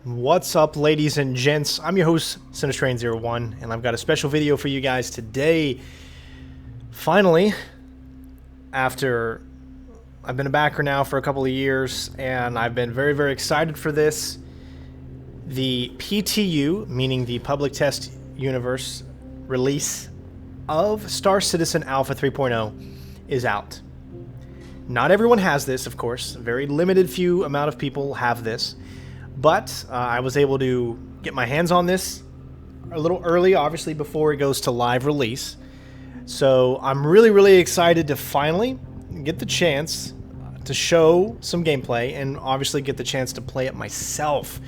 What's up, ladies and gents? I'm your host, CenterStrain01, and I've got a special video for you guys today. Finally, after I've been a backer now for a couple of years, and I've been very, very excited for this. The PTU, meaning the Public Test Universe release of Star Citizen Alpha 3.0 is out. Not everyone has this, of course. A very limited few amount of people have this. But I was able to get my hands on this a little early, obviously, before it goes to live release. So I'm really, really excited to finally get the chance to show some gameplay and obviously get the chance to play it myself.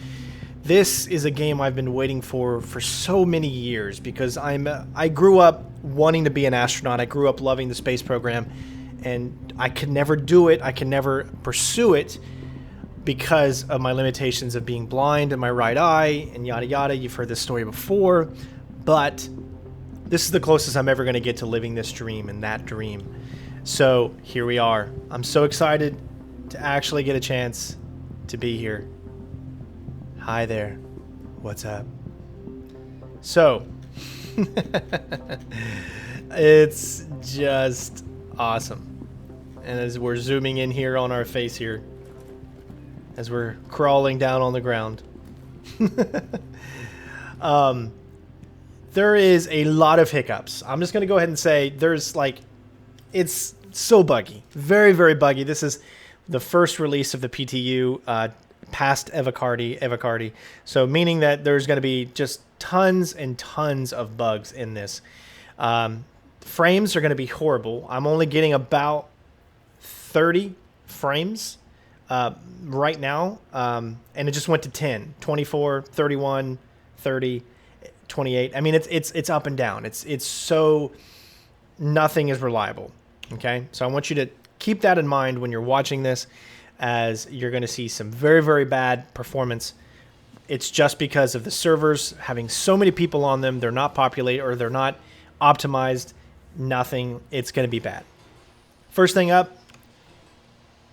This is a game I've been waiting for so many years because I grew up wanting to be an astronaut. I grew up loving the space program, and I could never do it. I could never pursue it because of my limitations of being blind in my right eye and yada yada. You've heard this story before, but this is the closest I'm ever going to get to living this dream and that dream. So here we are. I'm so excited to actually get a chance to be here. Hi there. What's up? So it's just awesome. And as we're zooming in here on our face here, as we're crawling down on the ground. There is a lot of hiccups. I'm just going to go ahead and say it's so buggy. Very, very buggy. This is the first release of the PTU past Evacardi. So meaning that there's going to be just tons and tons of bugs in this. Frames are going to be horrible. I'm only getting about 30 frames right now, and it just went to 10, 24, 31, 30, 28. I mean, it's up and down. It's so nothing is reliable. Okay, so I want you to keep that in mind when you're watching this, as you're going to see some very, very bad performance. It's just because of the servers having so many people on them. They're not populated, or they're not optimized. Nothing. It's going to be bad. First thing up,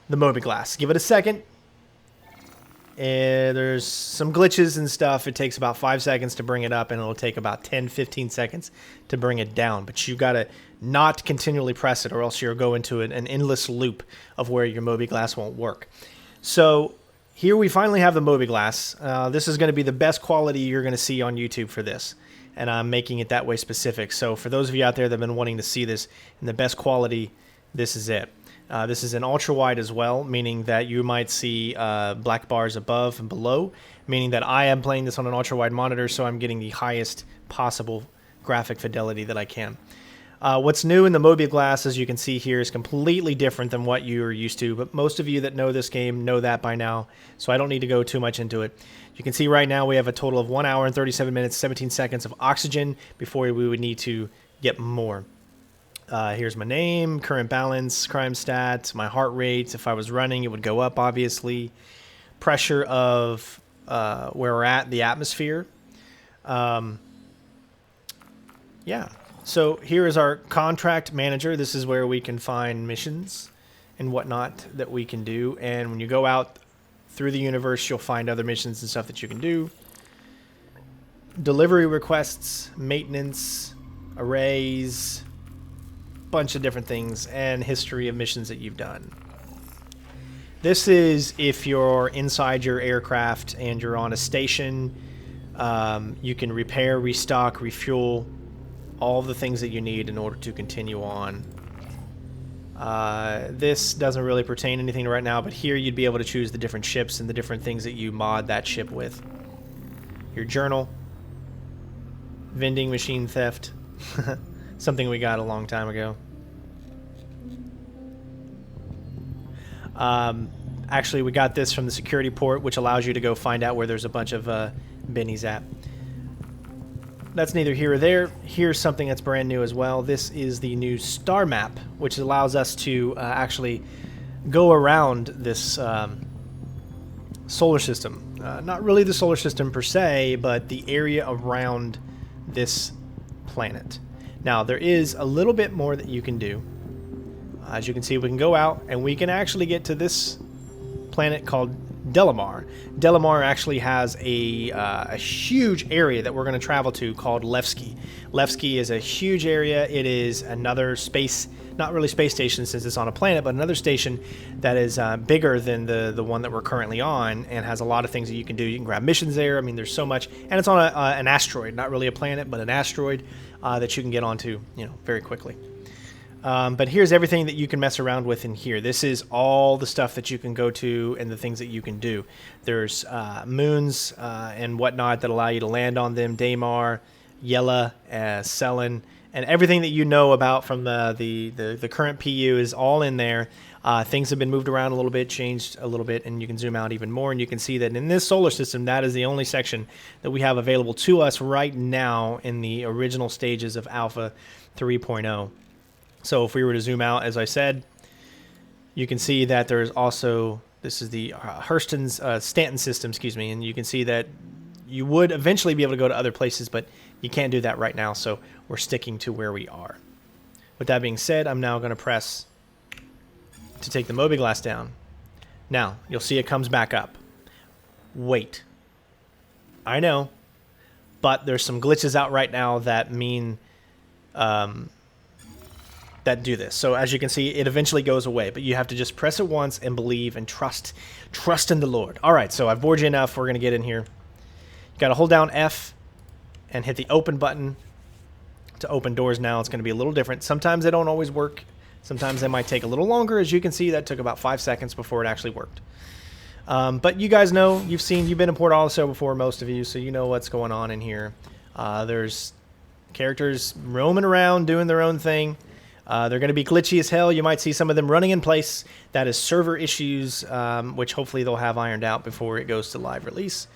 the MobiGlas. Give it a second. There's some glitches and stuff. It takes about 5 seconds to bring it up, and it'll take about 10-15 seconds to bring it down. But you got to not continually press it, or else you'll go into an endless loop of where your MobiGlas won't work. So here we finally have the MobiGlas. This is going to be the best quality you're going to see on YouTube for this, and I'm making it that way specific. So for those of you out there that have been wanting to see this in the best quality, this is it. This is an ultra wide as well, meaning that you might see black bars above and below, meaning that I am playing this on an ultra wide monitor, so I'm getting the highest possible graphic fidelity that I can. What's new in the MobiGlas, as you can see here, is completely different than what you're used to, but most of you that know this game know that by now, so I don't need to go too much into it. You can see right now we have a total of 1 hour and 37 minutes, 17 seconds of oxygen before we would need to get more. Here's my name, current balance, crime stats, my heart rate. If I was running, it would go up, obviously. Pressure of where we're at, the atmosphere. Yeah. So here is our contract manager. This is where we can find missions and whatnot that we can do. And when you go out through the universe, you'll find other missions and stuff that you can do. Delivery requests, maintenance, arrays, bunch of different things, and history of missions that you've done. This is if you're inside your aircraft and you're on a station. You can repair, restock, refuel, all the things that you need in order to continue on. This doesn't really pertain to anything right now, but here you'd be able to choose the different ships and the different things that you mod that ship with. Your journal, vending machine theft, something we got a long time ago. Actually, we got this from the security port, which allows you to go find out where there's a bunch of bennies at. That's neither here or there. Here's something that's brand new as well. This is the new star map, which allows us to actually go around this solar system. Not really the solar system per se, but the area around this planet. Now, there is a little bit more that you can do. As you can see, we can go out and we can actually get to this planet called Delamar. Delamar actually has a huge area that we're going to travel to called Levski. Levski is a huge area. It is another space, not really space station since it's on a planet, but another station that is bigger than the one that we're currently on, and has a lot of things that you can do. You can grab missions there. I mean, there's so much, and it's on an asteroid, not really a planet, but an asteroid that you can get onto, you know, very quickly. But here's everything that you can mess around with in here. This is all the stuff that you can go to and the things that you can do. There's moons and whatnot that allow you to land on them. Delamar, Yella, Selen, and everything that you know about from the current PU is all in there. Things have been moved around a little bit, changed a little bit, and you can zoom out even more, and you can see that in this solar system, that is the only section that we have available to us right now in the original stages of Alpha 3.0. So if we were to zoom out, as I said, you can see that there's also, this is the Stanton system, excuse me, and you can see that you would eventually be able to go to other places, but you can't do that right now, so we're sticking to where we are. With that being said, I'm now going to press to take the MobiGlas down. Now, you'll see it comes back up. Wait. I know, but there's some glitches out right now that mean... that do this. So as you can see, it eventually goes away, but you have to just press it once and believe and trust in the Lord. All right, so I've bored you enough. We're going to get in here. You got to hold down F and hit the open button to open doors. Now it's going to be a little different. Sometimes they don't always work. Sometimes they might take a little longer. As you can see, that took about 5 seconds before it actually worked. But you guys know, you've been in Port also before, most of you, so you know what's going on in here. There's characters roaming around doing their own thing. They're going to be glitchy as hell. You might see some of them running in place. That is server issues, which hopefully they'll have ironed out before it goes to live release.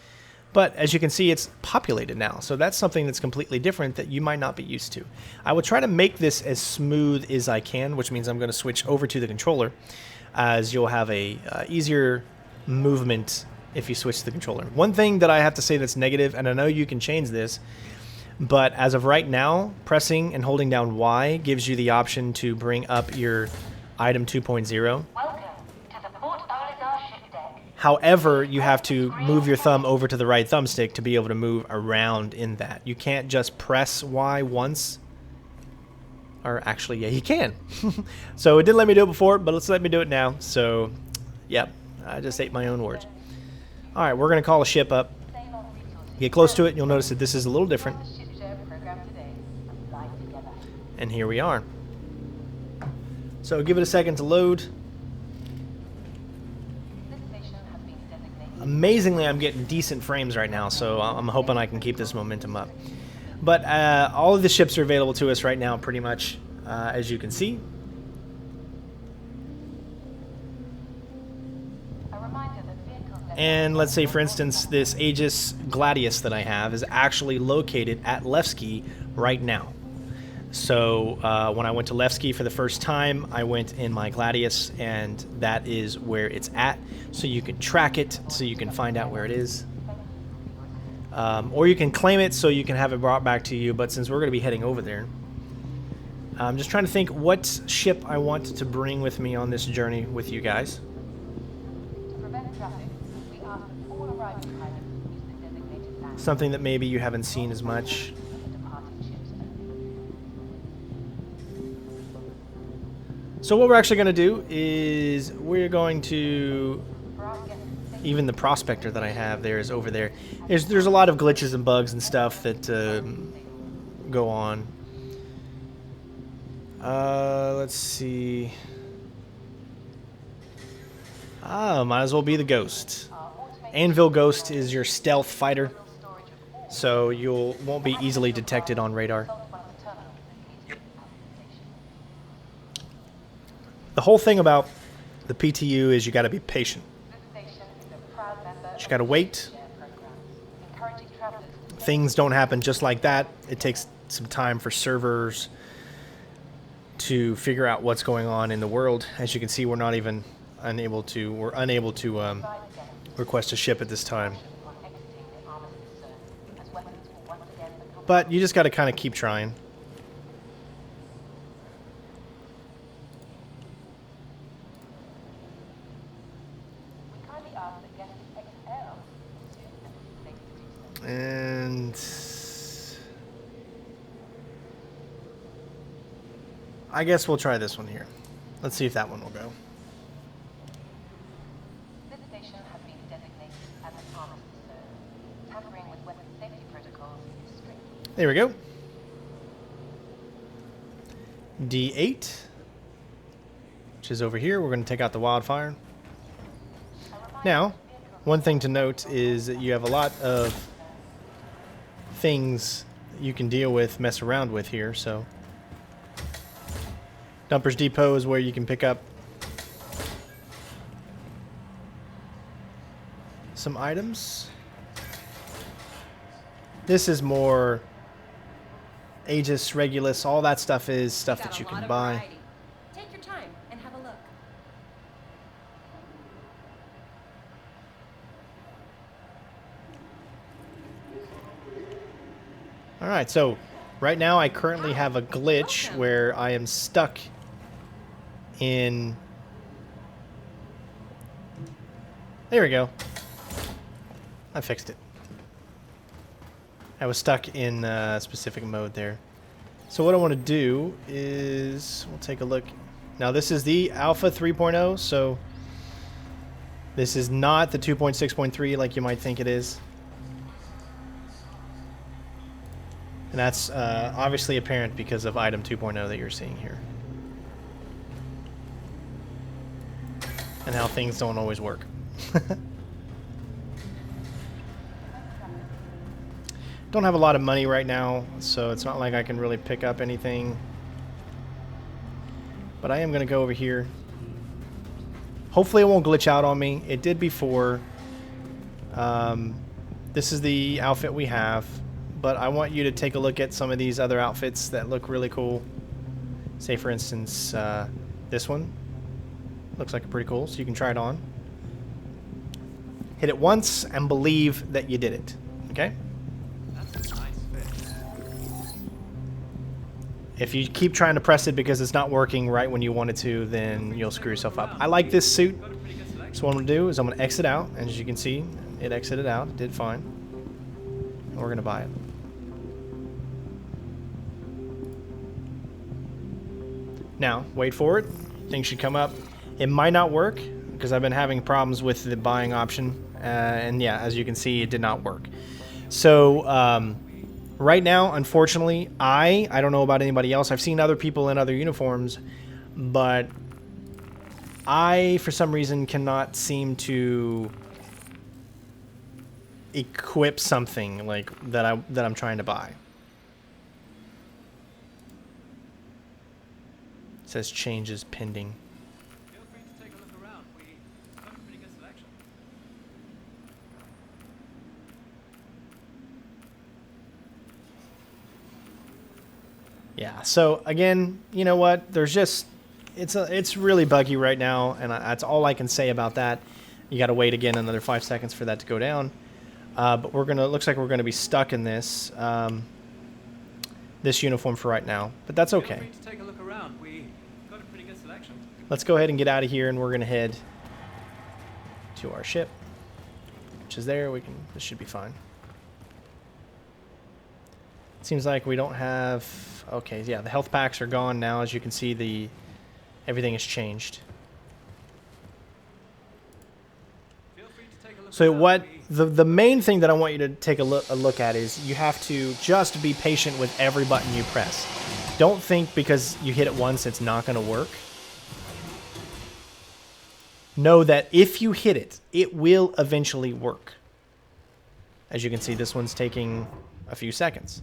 But as you can see, it's populated now. So that's something that's completely different that you might not be used to. I will try to make this as smooth as I can, which means I'm going to switch over to the controller, as you'll have a easier movement if you switch to the controller. One thing that I have to say that's negative, and I know you can change this, but as of right now, pressing and holding down Y gives you the option to bring up your item 2.0. Welcome to the Port Arlazar ship deck. However, you have to move your thumb over to the right thumbstick to be able to move around in that. You can't just press Y once. Or actually, yeah, you can. So it didn't let me do it before, but let's let me do it now. So, yep, I just ate my own words. All right, we're going to call a ship up. Get close to it, and you'll notice that this is a little different. And here we are. So give it a second to load. Amazingly, I'm getting decent frames right now, so I'm hoping I can keep this momentum up. But all of the ships are available to us right now, pretty much, as you can see. And let's say, for instance, this Aegis Gladius that I have is actually located at Levski right now. So when I went to Levski for the first time, I went in my Gladius, and that is where it's at. So you can track it, so you can find out where it is. Or you can claim it so you can have it brought back to you, but since we're going to be heading over there, I'm just trying to think what ship I want to bring with me on this journey with you guys. Something that maybe you haven't seen as much. So what we're actually going to do is we're going to... Even the prospector that I have there is over there. There's a lot of glitches and bugs and stuff that go on. Let's see. Might as well be the Ghost. Anvil Ghost is your stealth fighter, so you won't be easily detected on radar. The whole thing about the PTU is you got to be patient. You got to wait. Things don't happen just like that. It takes some time for servers to figure out what's going on in the world. As you can see, we're unable to request a ship at this time. But you just got to kind of keep trying. And I guess we'll try this one here. Let's see if that one will go. This station has been designated as an arms zone. Tampering with weapon safety protocols is strict. There we go. D8, which is over here. We're going to take out the wildfire. Now, one thing to note is that you have a lot of things you can deal with, mess around with here. So, Dumper's Depot is where you can pick up some items. This is more Aegis, Regulus, all that stuff is stuff that you can buy. Variety. Take your time and have a look. Alright, so right now I currently have a glitch where I am stuck in... There we go. I fixed it. I was stuck in a specific mode there. So what I want to do is... We'll take a look. Now this is the Alpha 3.0, so... This is not the 2.6.3 like you might think it is. And that's obviously apparent because of item 2.0 that you're seeing here. And how things don't always work. Don't have a lot of money right now, so it's not like I can really pick up anything. But I am going to go over here. Hopefully it won't glitch out on me. It did before. This is the outfit we have. But I want you to take a look at some of these other outfits that look really cool. Say, for instance, this one. Looks like pretty cool, so you can try it on. Hit it once and believe that you did it. Okay? That's a nice fit. If you keep trying to press it because it's not working right when you want it to, then you'll screw yourself up. I like this suit. So what I'm going to do is I'm going to exit out. And as you can see, it exited out. It did fine. And we're going to buy it. Now, wait for it. Things should come up. It might not work because I've been having problems with the buying option. And yeah, as you can see, it did not work. So, right now, unfortunately, I don't know about anybody else. I've seen other people in other uniforms, but I, for some reason, cannot seem to equip something like that I'm trying to buy. It says changes pending. Feel free to take a look around. We got a pretty good selection. Yeah, so again, you know what? There's just it's really buggy right now, and that's all I can say about that. You got to wait again another 5 seconds for that to go down. But looks like we're gonna be stuck in this this uniform for right now. But that's okay. Feel free to take a look around. We got a pretty good selection. Let's go ahead and get out of here, and we're gonna head to our ship, which is there. This should be fine. Seems like we don't have... Okay, yeah, the health packs are gone now. As you can see, everything has changed. Feel free to take a look So around. what the main thing that I want you to take a look at is you have to just be patient with every button you press. Don't think because you hit it once it's not going to work. Know that if you hit it, it will eventually work. As you can see, this one's taking a few seconds.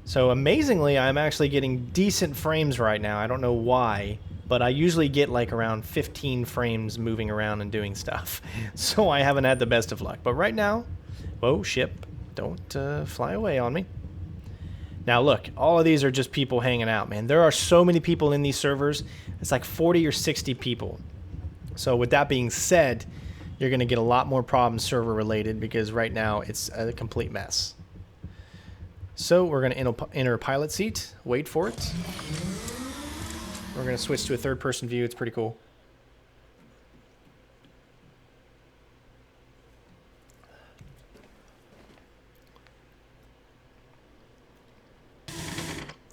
So amazingly, I'm actually getting decent frames right now. I don't know why, but I usually get like around 15 frames moving around and doing stuff. So I haven't had the best of luck. But right now, whoa, ship, don't fly away on me. Now look, all of these are just people hanging out, man. There are so many people in these servers. It's like 40 or 60 people. So with that being said, you're going to get a lot more problems server related because right now it's a complete mess. So we're going to enter a pilot seat, wait for it. We're going to switch to a third person view. It's pretty cool.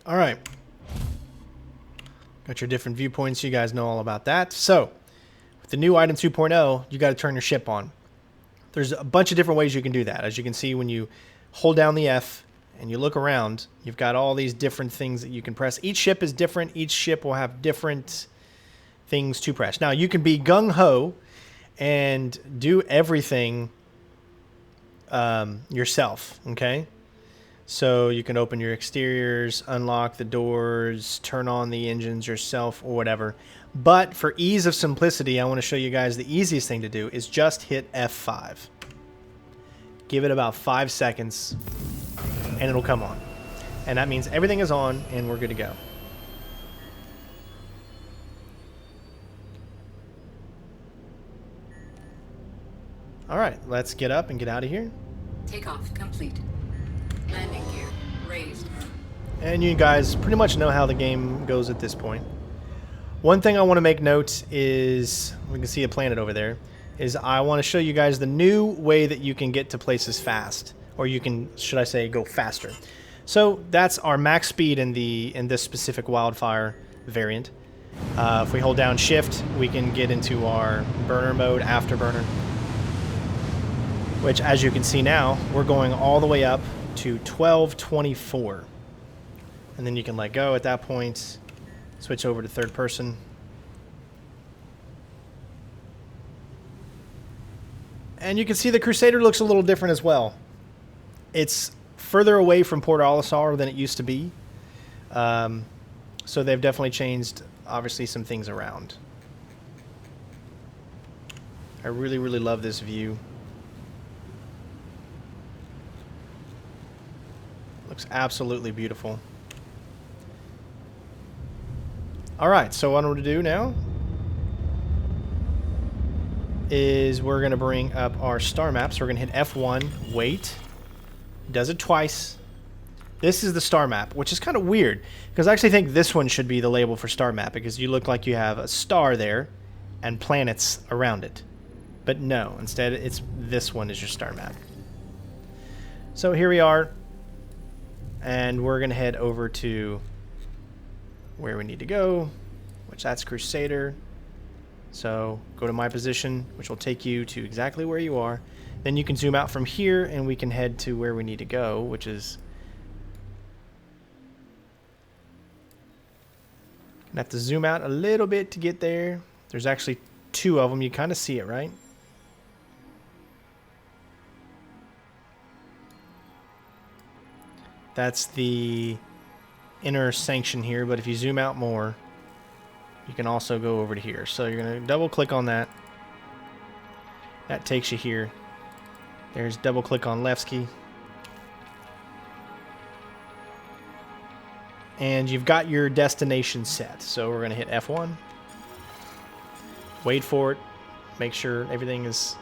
All right. Got your different viewpoints. You guys know all about that. So, with the new item 2.0, you got to turn your ship on. There's a bunch of different ways you can do that. As you can see, when you hold down the F and you look around, you've got all these different things that you can press. Each ship is different. Each ship will have different things to press. Now, you can be gung-ho and do everything yourself, okay? So you can open your exteriors, unlock the doors, turn on the engines yourself or whatever. But for ease of simplicity, I want to show you guys the easiest thing to do is just hit F5. Give it about 5 seconds and it'll come on. And that means everything is on and we're good to go. All right, let's get up and get out of here. Takeoff complete. Landing gear raised. And you guys pretty much know how the game goes at this point. One thing I want to make note is, we can see a planet over there, is I want to show you guys the new way that you can get to places fast. Or you can, should I say, go faster. So that's our max speed in this specific wildfire variant. If we hold down shift, we can get into our burner mode, afterburner. Which, as you can see now, we're going all the way up to 1224. And then you can let go at that point. Switch over to third person. And you can see the Crusader looks a little different as well. It's further away from Port Olisar than it used to be. So they've definitely changed, obviously, some things around. I really, really love this view. Looks absolutely beautiful. Alright, so what I'm going to do now is we're going to bring up our star map. So we're going to hit F1, wait. It does it twice. This is the star map, which is kind of weird, because I actually think this one should be the label for star map, because you look like you have a star there and planets around it. But no, instead it's this one is your star map. So here we are. And we're going to head over to where we need to go, which that's Crusader. So go to my position, which will take you to exactly where you are. Then you can zoom out from here and we can head to where we need to go, which is... Gonna have to zoom out a little bit to get there. There's actually 2 of them. You kind of see it, right? That's the inner sanction here, but if you zoom out more, you can also go over to here. So you're going to double click on that. That takes you here. There's double click on Levski. And you've got your destination set. So we're going to hit F1. Wait for it. Make sure everything is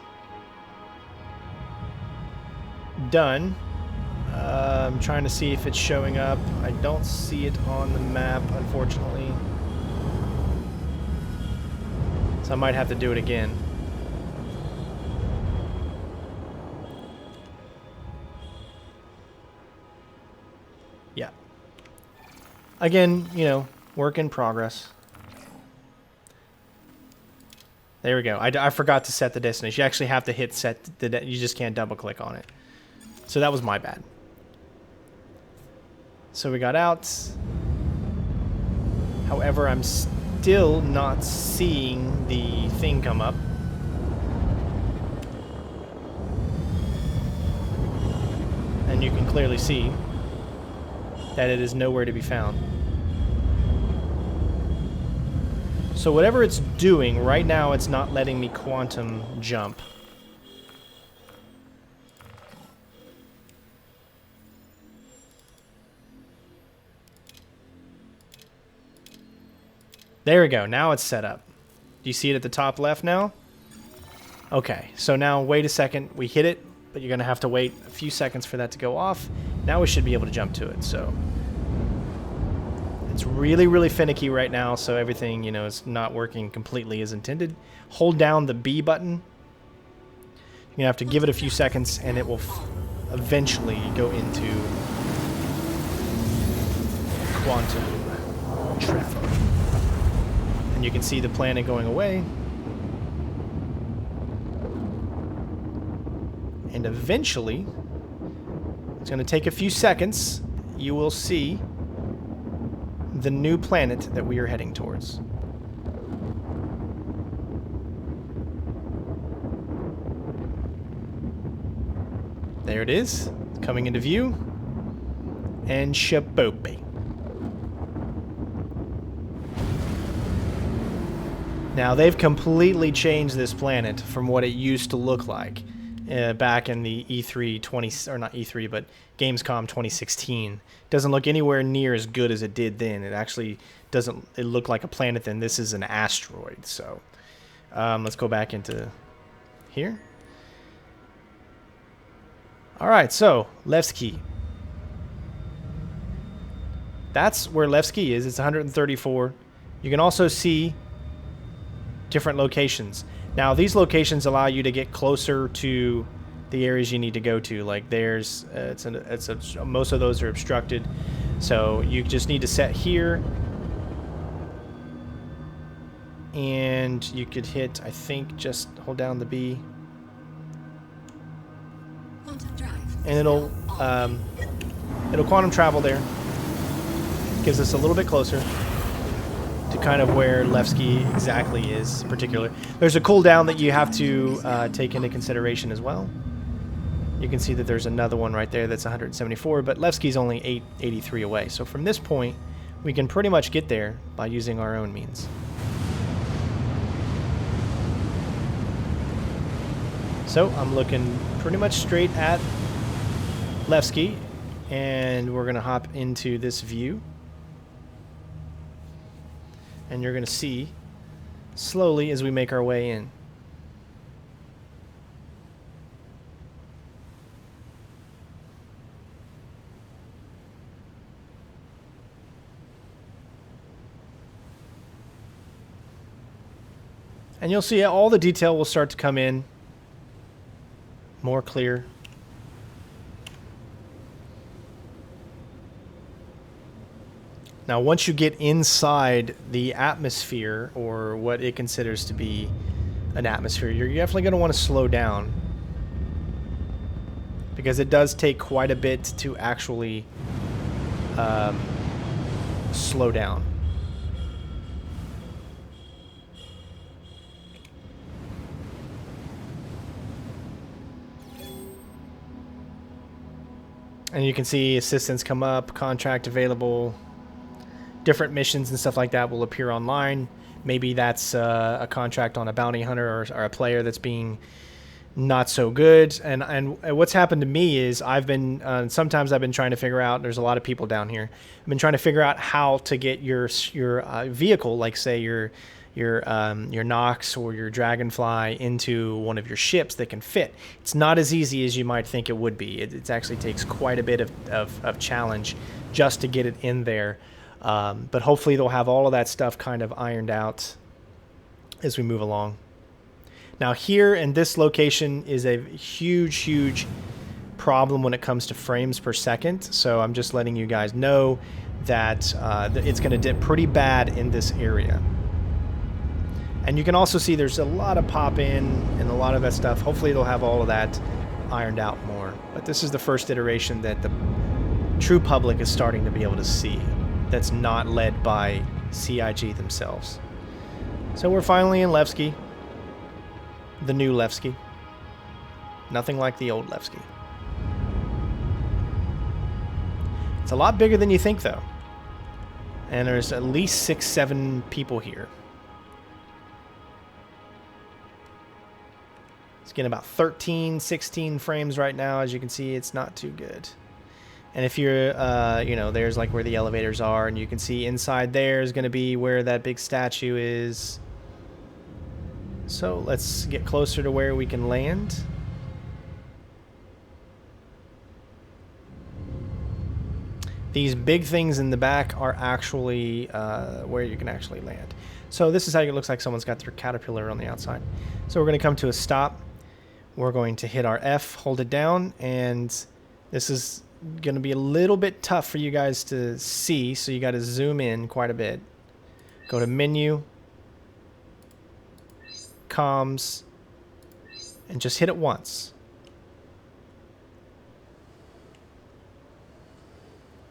done. I'm trying to see if it's showing up. I don't see it on the map, unfortunately. So I might have to do it again. Yeah. Again, you know, work in progress. There we go. I forgot to set the destination. You actually have to hit set. You just can't double click on it. So that was my bad. So we got out. However, I'm still not seeing the thing come up. And you can clearly see that it is nowhere to be found. So whatever it's doing, right now it's not letting me quantum jump. There we go. Now it's set up. Do you see it at the top left now? Okay. So now, wait a second. We hit it, but you're going to have to wait a few seconds for that to go off. Now we should be able to jump to it. So it's really, really finicky right now. So everything, you know, is not working completely as intended. Hold down the B button. You're going to have to give it a few seconds, and it will eventually go into quantum travel. And you can see the planet going away. And eventually, it's going to take a few seconds, you will see the new planet that we are heading towards. There it is, coming into view. And Shabope. Now, they've completely changed this planet from what it used to look like back in the E3 20, or not E3, but Gamescom 2016. Doesn't look anywhere near as good as it did then. It actually doesn't. It look like a planet then. This is an asteroid. So, let's go back into here. All right, so Levski. That's where Levski is. It's 134. You can also see different locations. Now, these locations allow you to get closer to the areas you need to go to. Like there's, most of those are obstructed. So you just need to set here. And you could hit, I think, just hold down the B. And it'll quantum travel there. Gives us a little bit closer to kind of where Levski exactly is, particular. There's a cooldown that you have to take into consideration as well. You can see that there's another one right there that's 174, but Levski's only 883 away. So from this point, we can pretty much get there by using our own means. So I'm looking pretty much straight at Levski, and we're going to hop into this view. And you're going to see slowly as we make our way in. And you'll see all the detail will start to come in more clear. Now, once you get inside the atmosphere, or what it considers to be an atmosphere, you're definitely going to want to slow down, because it does take quite a bit to actually slow down. And you can see assistance come up, contract available. Different missions and stuff like that will appear online. Maybe that's a contract on a bounty hunter, or a player that's being not so good. And what's happened to me is I've been sometimes I've been trying to figure out. There's a lot of people down here. I've been trying to figure out how to get your vehicle, like say your Nox or your Dragonfly, into one of your ships that can fit. It's not as easy as you might think it would be. It actually takes quite a bit of challenge just to get it in there. But hopefully they'll have all of that stuff kind of ironed out as we move along. Now here in this location is a huge problem when it comes to frames per second. So I'm just letting you guys know that it's going to dip pretty bad in this area. And you can also see there's a lot of pop-in and a lot of that stuff. Hopefully they'll have all of that ironed out more. But this is the first iteration that the true public is starting to be able to see. That's not led by CIG themselves. So we're finally in Levski. The new Levski. Nothing like the old Levski. It's a lot bigger than you think, though. And there's at least 6-7 people here. It's getting about 13-16 frames right now. As you can see, it's not too good. And if you're, you know, there's like where the elevators are, and you can see inside there is going to be where that big statue is. So let's get closer to where we can land. These big things in the back are actually where you can actually land. So this is how it looks like someone's got their caterpillar on the outside. So we're going to come to a stop. We're going to hit our F, hold it down, and this is going to be a little bit tough for you guys to see, so you got to zoom in quite a bit. Go to menu, comms, and just hit it once.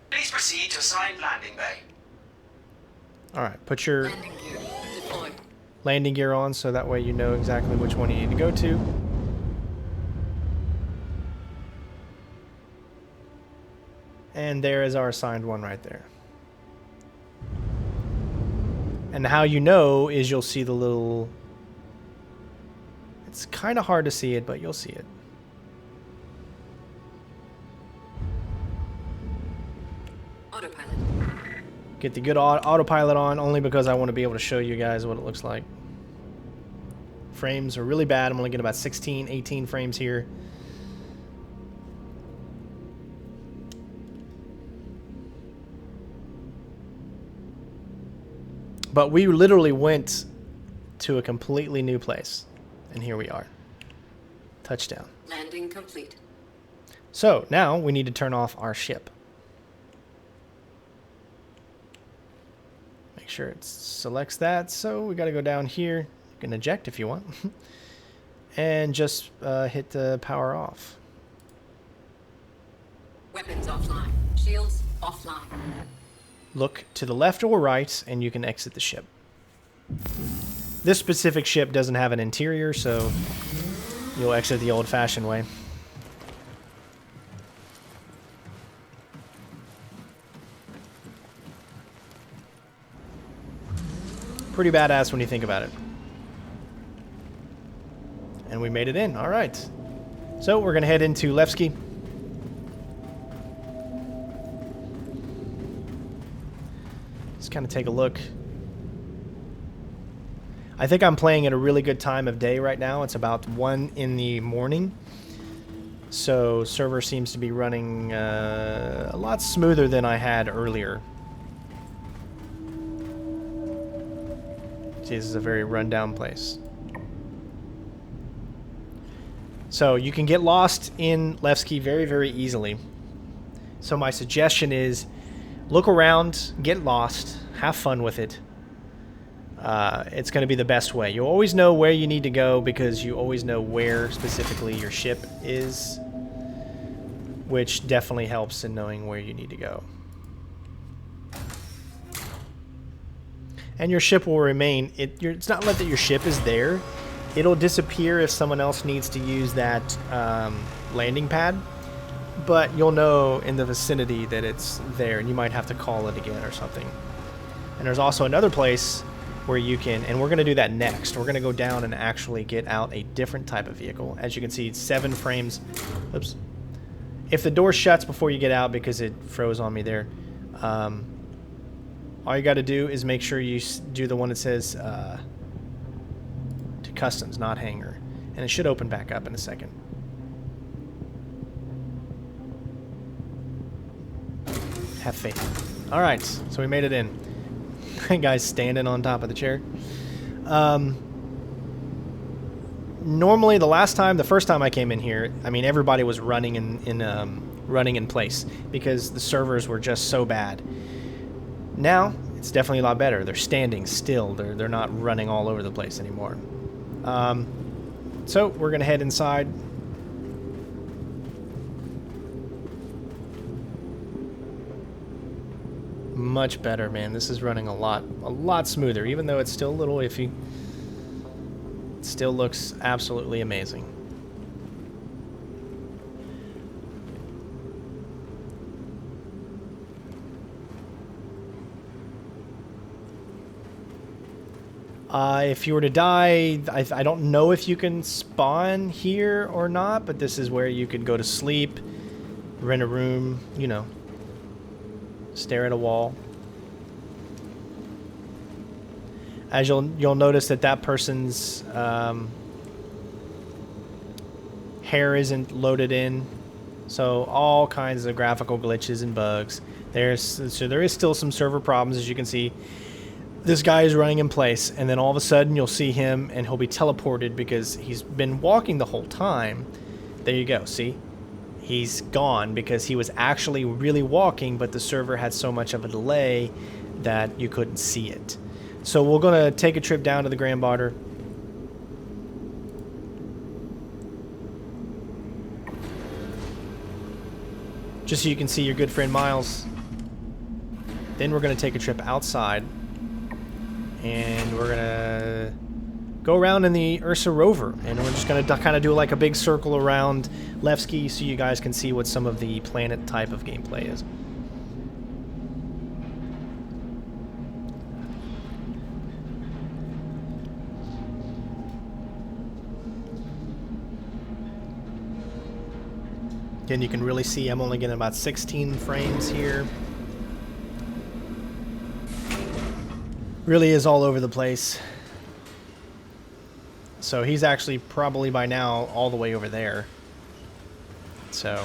Please proceed to assigned landing bay. All right, put your Landing gear deployed. landing gear on so that way you know exactly which one you need to go to. And there is our assigned one right there. And how you know is you'll see the little... It's kind of hard to see it, but you'll see it. Autopilot. Get the good autopilot on only because I want to be able to show you guys what it looks like. Frames are really bad. I'm only getting about 16, 18 frames here. But we literally went to a completely new place. And here we are. Touchdown. Landing complete. So now we need to turn off our ship. Make sure it selects that. So we got to go down here. You can eject if you want. And just hit the power off. Weapons offline. Shields offline. Look to the left or right, and you can exit the ship. This specific ship doesn't have an interior, so you'll exit the old-fashioned way. Pretty badass when you think about it. And we made it in. All right. So we're going to head into Levski. Just kind of take a look. I think I'm playing at a really good time of day right now. It's about 1 in the morning. So server seems to be running a lot smoother than I had earlier. See, this is a very rundown place. So you can get lost in Levski very, very easily. So my suggestion is look around, get lost, have fun with it. It's going to be the best way. You always know where you need to go because you always know where specifically your ship is, which definitely helps in knowing where you need to go. And your ship will remain. It's not that your ship is there. It'll disappear if someone else needs to use that landing pad. But you'll know in the vicinity that it's there, and you might have to call it again or something. And there's also another place where you can, and we're going to do that next. We're going to go down and actually get out a different type of vehicle. As you can see, 7 frames. Oops. If the door shuts before you get out because it froze on me there, all you got to do is make sure you do the one that says to customs, not hangar. And it should open back up in a second. Have faith. All right, so we made it in. Guy's standing on top of the chair. Normally, the first time I came in here, I mean, everybody was running in place because the servers were just so bad. Now it's definitely a lot better. They're standing still. They're not running all over the place anymore. So we're gonna head inside. Much better, man. This is running a lot smoother, even though it's still a little iffy. It still looks absolutely amazing. If you were to die, I don't know if you can spawn here or not, but this is where you could go to sleep, rent a room, you know, stare at a wall. As you'll notice that person's hair isn't loaded in, so all kinds of graphical glitches and bugs. There is still some server problems, as you can see. This guy is running in place, and then all of a sudden you'll see him, and he'll be teleported because he's been walking the whole time. There you go. See, he's gone because he was actually really walking, but the server had so much of a delay that you couldn't see it. So we're going to take a trip down to the Grand Barter. Just so you can see your good friend Miles. Then we're going to take a trip outside. And we're going to go around in the Ursa Rover. And we're just going to kind of do like a big circle around Levski so you guys can see what some of the planet type of gameplay is. Again, you can really see I'm only getting about 16 frames here. Really is all over the place. So he's actually probably by now all the way over there. So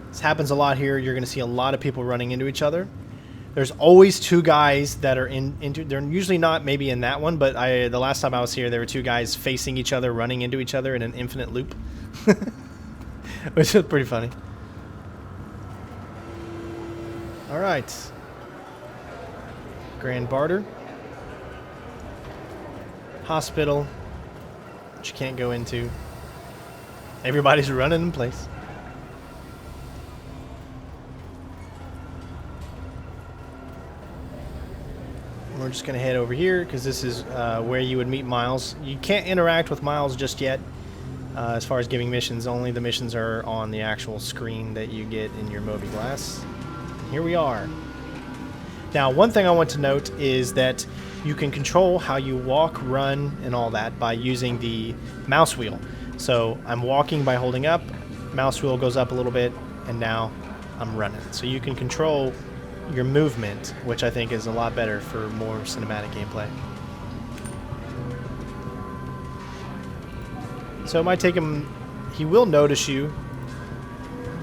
this happens a lot here. You're going to see a lot of people running into each other. There's always two guys that are into. They're usually not maybe in that one, but the last time I was here, there were two guys facing each other, running into each other in an infinite loop, which is pretty funny. All right, Grand Barter, hospital, which you can't go into. Everybody's running in place. We're just going to head over here because this is where you would meet Miles. You can't interact with Miles just yet as far as giving missions. Only the missions are on the actual screen that you get in your MobiGlas. Here we are. Now, one thing I want to note is that you can control how you walk, run, and all that by using the mouse wheel. So I'm walking by holding up, mouse wheel goes up a little bit, and now I'm running. So you can control your movement, which I think is a lot better for more cinematic gameplay. So it might take him, he will notice you,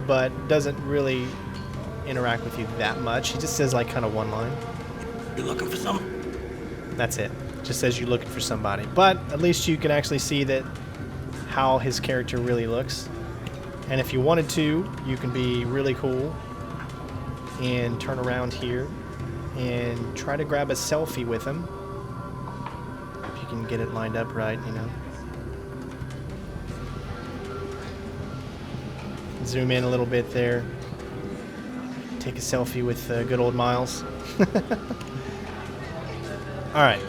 but doesn't really interact with you that much. He just says like kind of one line. You looking for something? That's it. Just says you're looking for somebody. But at least you can actually see that how his character really looks. And if you wanted to, you can be really cool and turn around here and try to grab a selfie with him. If you can get it lined up right, you know. Zoom in a little bit there. Take a selfie with good old Miles. Alright.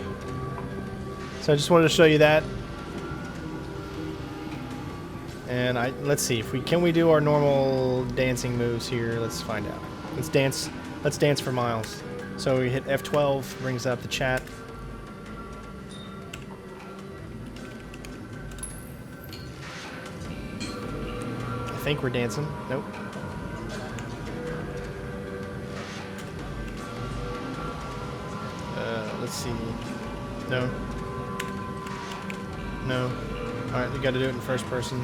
So I just wanted to show you that. And let's see if can we do our normal dancing moves here. Let's find out. Let's dance. Let's dance for Miles. So we hit F12, brings up the chat. I think we're dancing. Nope. Let's see. No. No. Alright, we gotta do it in first person.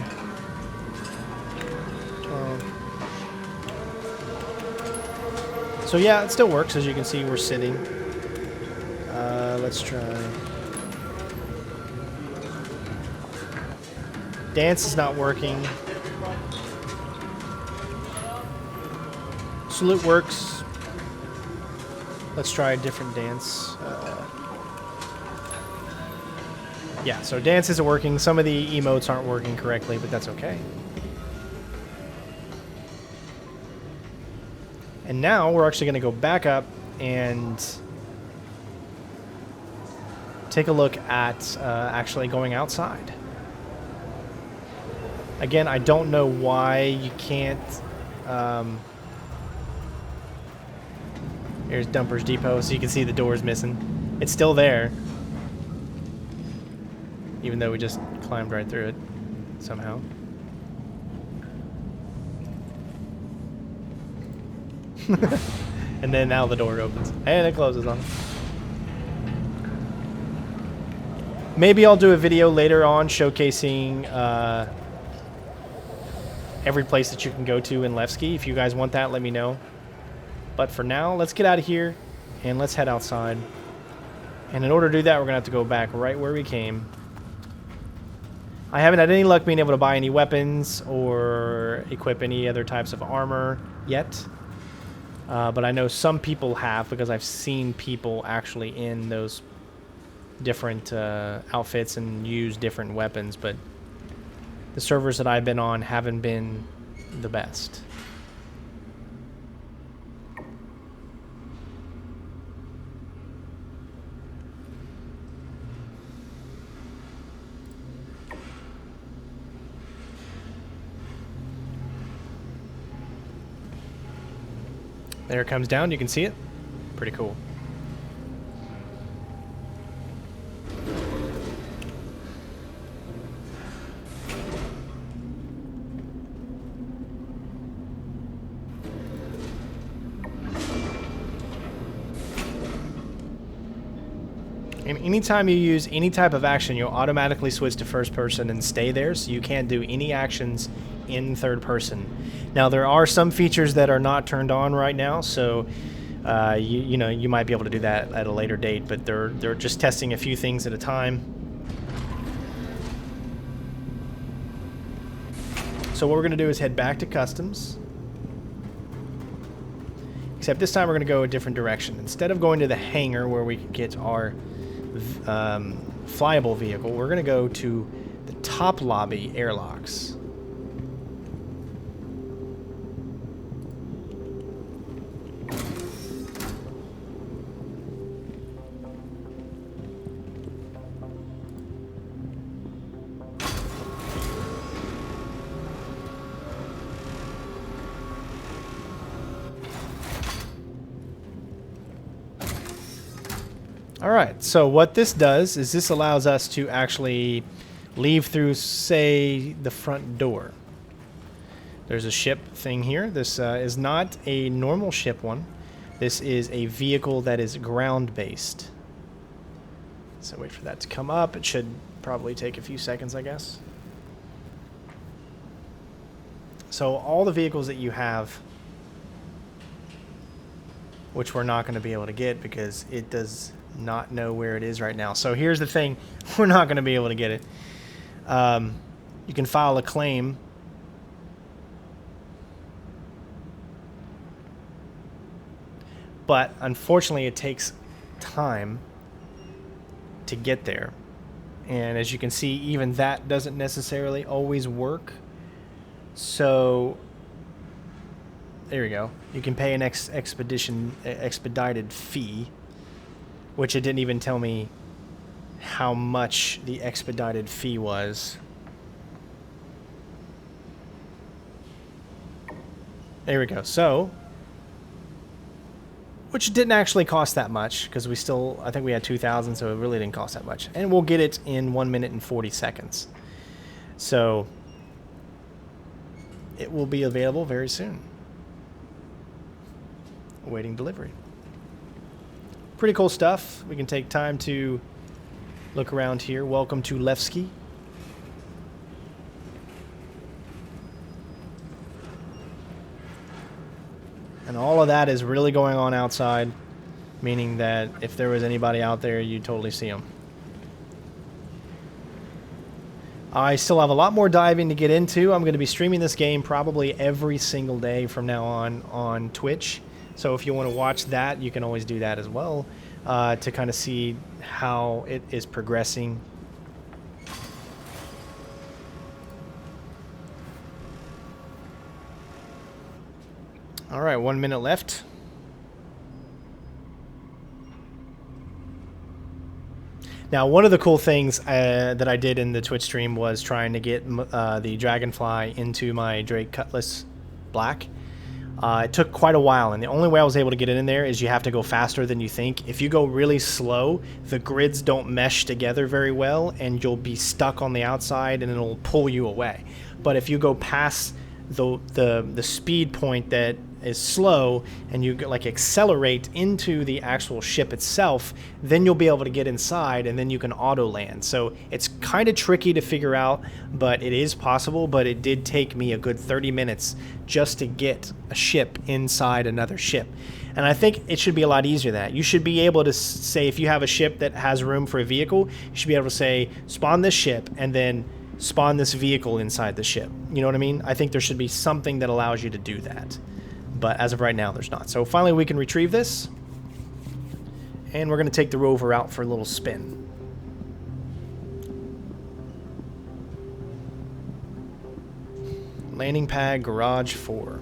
12. So yeah, it still works. As you can see, we're sitting. Let's try. Dance is not working. Salute works. Let's try a different dance. Yeah, so dance isn't working. Some of the emotes aren't working correctly, but that's okay. And now we're actually going to go back up and take a look at actually going outside. Again, I don't know why you can't... here's Dumper's Depot, so you can see the door's missing. It's still there, even though we just climbed right through it somehow. And then now the door opens and it closes on. Maybe I'll do a video later on showcasing every place that you can go to in Levski. If you guys want that, let me know. But for now, let's get out of here and let's head outside. And in order to do that, we're gonna have to go back right where we came. I haven't had any luck being able to buy any weapons or equip any other types of armor yet. But I know some people have, because I've seen people actually in those different outfits and use different weapons, but the servers that I've been on haven't been the best. There it comes down, you can see it. Pretty cool. And anytime you use any type of action, you'll automatically switch to first person and stay there, so you can't do any actions in third person. Now, there are some features that are not turned on right now, so you know, you might be able to do that at a later date, but they're just testing a few things at a time. So what we're going to do is head back to customs. Except this time we're going to go a different direction. Instead of going to the hangar where we can get our flyable vehicle, we're going to go to the top lobby airlocks. Alright, so what this does is this allows us to actually leave through, say, the front door. There's a ship thing here. This is not a normal ship one. This is a vehicle that is ground-based. So wait for that to come up. It should probably take a few seconds, I guess. So all the vehicles that you have, which we're not going to be able to get because it does not know where it is right now. So here's the thing. We're not going to be able to get it. You can file a claim. But unfortunately, it takes time to get there. And as you can see, even that doesn't necessarily always work. So there you go. You can pay an expedited fee, which it didn't even tell me how much the expedited fee was. There we go. So, which didn't actually cost that much, because we still, I think we had 2,000, so it really didn't cost that much. And we'll get it in 1 minute and 40 seconds. So, it will be available very soon. Awaiting delivery. Pretty cool stuff. We can take time to look around here. Welcome to Levski. And all of that is really going on outside, meaning that if there was anybody out there, you'd totally see them. I still have a lot more diving to get into. I'm going to be streaming this game probably every single day from now on Twitch. So if you want to watch that, you can always do that as well, to kind of see how it is progressing. All right, 1 minute left. Now, one of the cool things that I did in the Twitch stream was trying to get the Dragonfly into my Drake Cutlass Black. It took quite a while, and the only way I was able to get it in there is you have to go faster than you think. If you go really slow, the grids don't mesh together very well, and you'll be stuck on the outside, and it'll pull you away. But if you go past the speed point that is slow, and you like accelerate into the actual ship itself, then you'll be able to get inside, and then you can auto land. So it's kind of tricky to figure out, but it is possible. But it did take me a good 30 minutes just to get a ship inside another ship. And I think it should be a lot easier than that. You should be able to say, if you have a ship that has room for a vehicle, you should be able to say, spawn this ship, and then spawn this vehicle inside the ship. You know what I mean? I think there should be something that allows you to do that. But as of right now, there's not. So finally we can retrieve this. And we're going to take the rover out for a little spin. Landing pad, garage 4.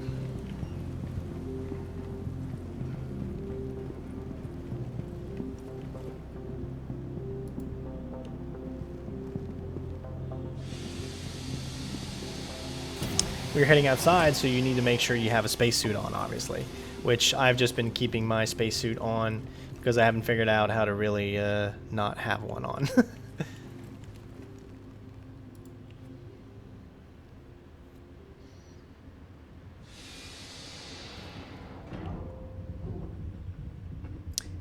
We're heading outside, so you need to make sure you have a spacesuit on, obviously. Which I've just been keeping my spacesuit on because I haven't figured out how to really not have one on.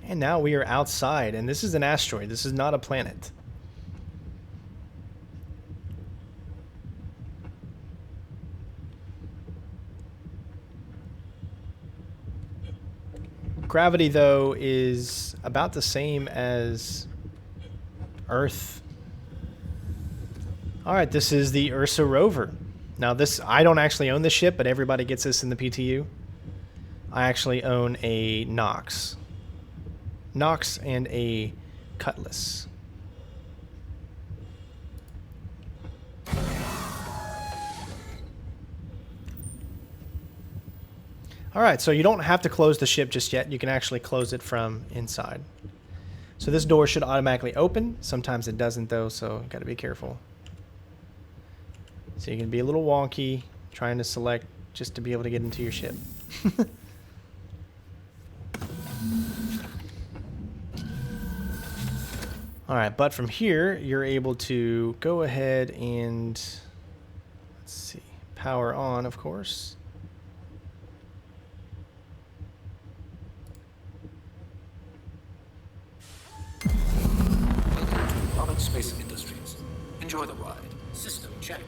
And now we are outside, and this is an asteroid. This is not a planet. Gravity, though, is about the same as Earth. Alright, this is the Ursa Rover. Now this, I don't actually own this ship, but everybody gets this in the PTU. I actually own a Nox. Nox and a Cutlass. Alright, so you don't have to close the ship just yet. You can actually close it from inside. So this door should automatically open. Sometimes it doesn't though, so you gotta be careful. So you can be a little wonky trying to select just to be able to get into your ship. Alright, but from here you're able to go ahead and, let's see, power on, of course. Space Industries. Enjoy the ride. System check.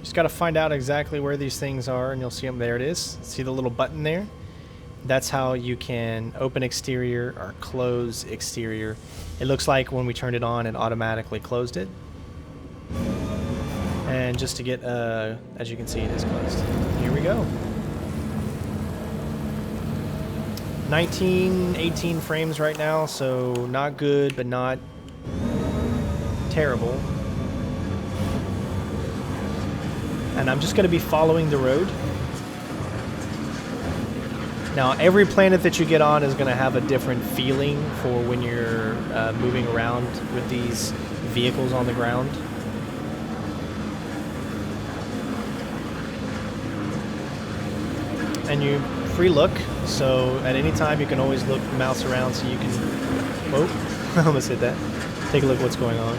Just got to find out exactly where these things are, and you'll see them. There it is. See the little button there? That's how you can open exterior or close exterior. It looks like when we turned it on, it automatically closed it. And just to get, as you can see, it is closed. Here we go. 18 frames right now, so not good, but not terrible. And I'm just going to be following the road. Now, every planet that you get on is going to have a different feeling for when you're moving around with these vehicles on the ground. And you free look, so at any time you can always look, mouse around so you can... Whoa, I almost hit that. Take a look at what's going on.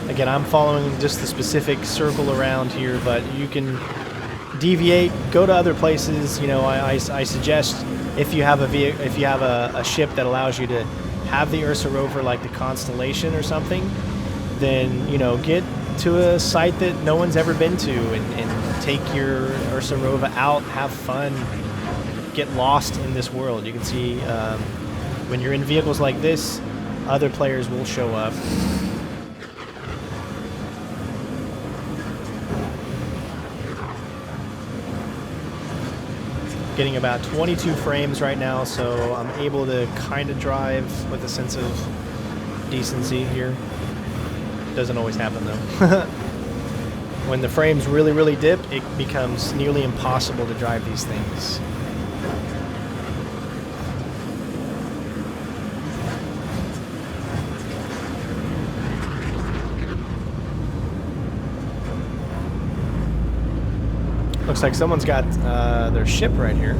Again, I'm following just the specific circle around here, but you can deviate, go to other places. You know, I suggest if you have a ship that allows you to have the Ursa Rover, like the Constellation or something, then, you know, get to a site that no one's ever been to and take your Ursa Rover out, have fun, get lost in this world. You can see when you're in vehicles like this, other players will show up. Getting about 22 frames right now, so I'm able to kind of drive with a sense of decency here. Doesn't always happen though. When the frames really dip, it becomes nearly impossible to drive these things. Looks like someone's got their ship right here.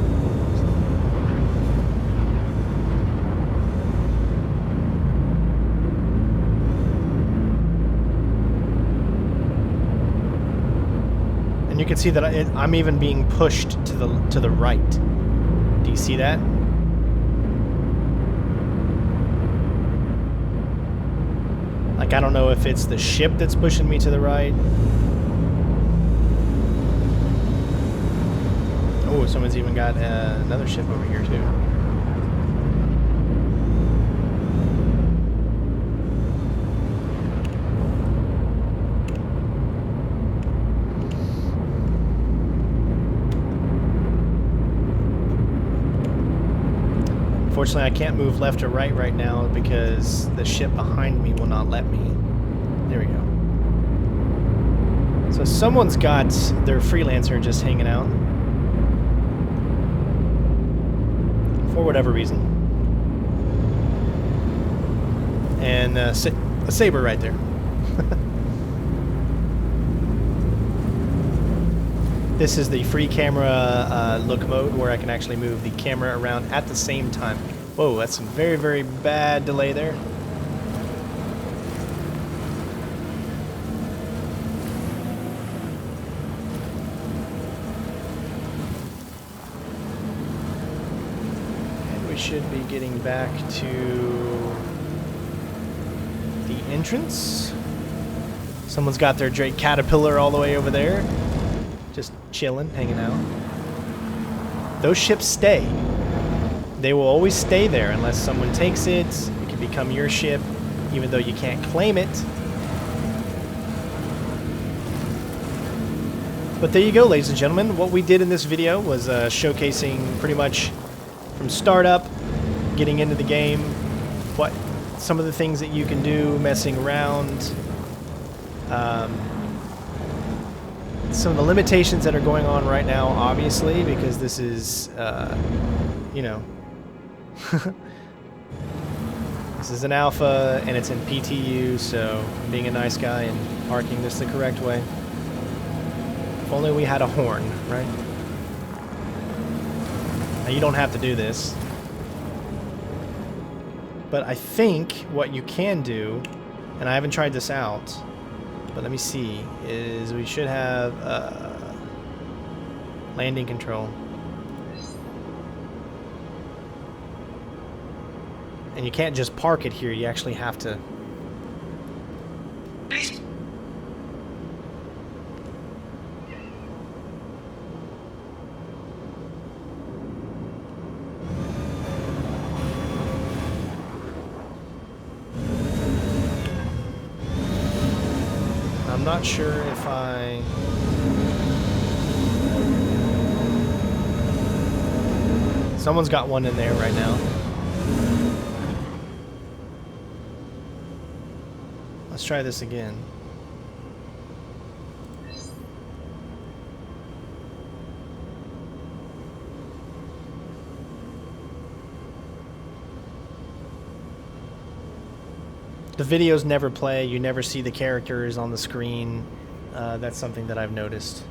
And you can see that I'm even being pushed to the right. Do you see that? Like, I don't know if it's the ship that's pushing me to the right. Oh, someone's even got another ship over here, too. Unfortunately, I can't move left or right now because the ship behind me will not let me. There we go. So someone's got their freelancer just hanging out. For whatever reason. And a saber right there. This is the free camera look mode where I can actually move the camera around at the same time. Whoa, that's some very, very bad delay there. And we should be getting back to the entrance. Someone's got their Drake Caterpillar all the way over there. Just chilling, hanging out. Those ships stay. They will always stay there unless someone takes it. It can become your ship, even though you can't claim it. But there you go, ladies and gentlemen. What we did in this video was showcasing pretty much from startup, getting into the game, what some of the things that you can do, messing around. Some of the limitations that are going on right now, obviously, because this is, you know, this is an alpha and it's in PTU, so I'm being a nice guy and marking this the correct way. If only we had a horn, right? Now, you don't have to do this. But I think what you can do, and I haven't tried this out, but let me see, is we should have landing control. And you can't just park it here, you actually have to... I'm not sure if I... Someone's got one in there right now. Let's try this again. The videos never play, you never see the characters on the screen. That's something that I've noticed.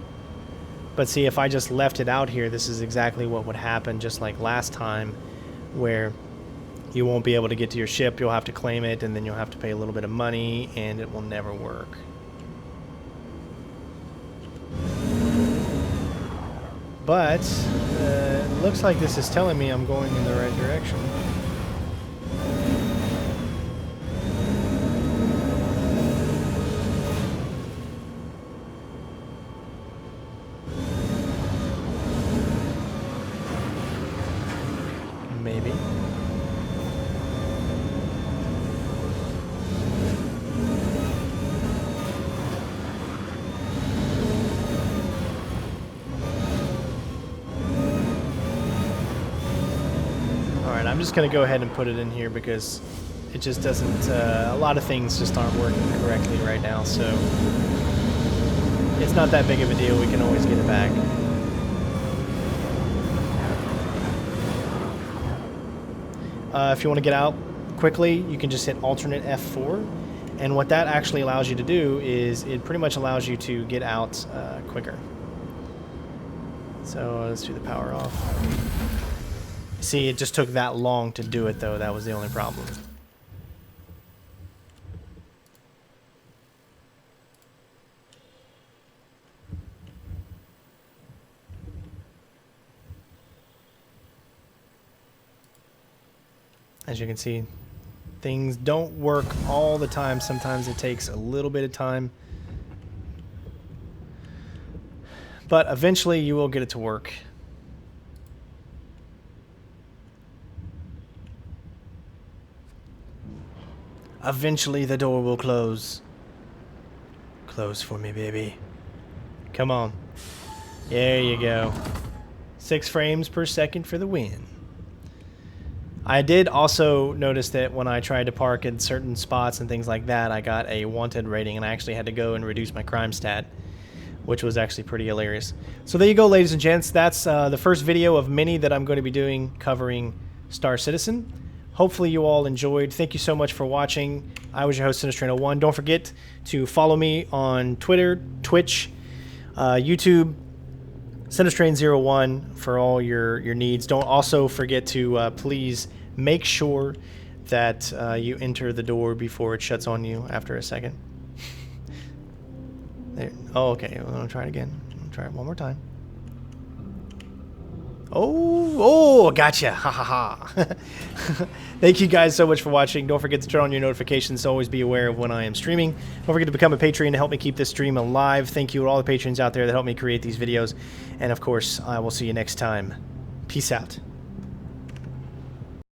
But see, if I just left it out here, this is exactly what would happen, just like last time, where you won't be able to get to your ship, you'll have to claim it, and then you'll have to pay a little bit of money, and it will never work. But, it looks like this is telling me I'm going in the right direction. Maybe. Alright, I'm just going to go ahead and put it in here because it just doesn't, a lot of things just aren't working correctly right now, so it's not that big of a deal, we can always get it back. If you want to get out quickly, you can just hit alternate F4, and what that actually allows you to do is it pretty much allows you to get out quicker. So let's do the power off. See, it just took that long to do it, though. That was the only problem. As you can see, things don't work all the time. Sometimes it takes a little bit of time. But eventually you will get it to work. Eventually the door will close. Close for me, baby. Come on. There you go. 6 frames per second for the win. I did also notice that when I tried to park in certain spots and things like that, I got a wanted rating, and I actually had to go and reduce my crime stat, which was actually pretty hilarious. So there you go, ladies and gents. That's the first video of many that I'm going to be doing covering Star Citizen. Hopefully you all enjoyed. Thank you so much for watching. I was your host, CenterStrain01. Don't forget to follow me on Twitter, Twitch, YouTube, CenterStrain01 for all your needs. Don't also forget to please make sure that you enter the door before it shuts on you after a second. There. Oh, okay. I'm going to try it again. I'm going to try it one more time. Oh, gotcha. Ha ha ha. Thank you guys so much for watching. Don't forget to turn on your notifications to always be aware of when I am streaming. Don't forget to become a Patreon to help me keep this stream alive. Thank you to all the patrons out there that help me create these videos. And of course, I will see you next time. Peace out.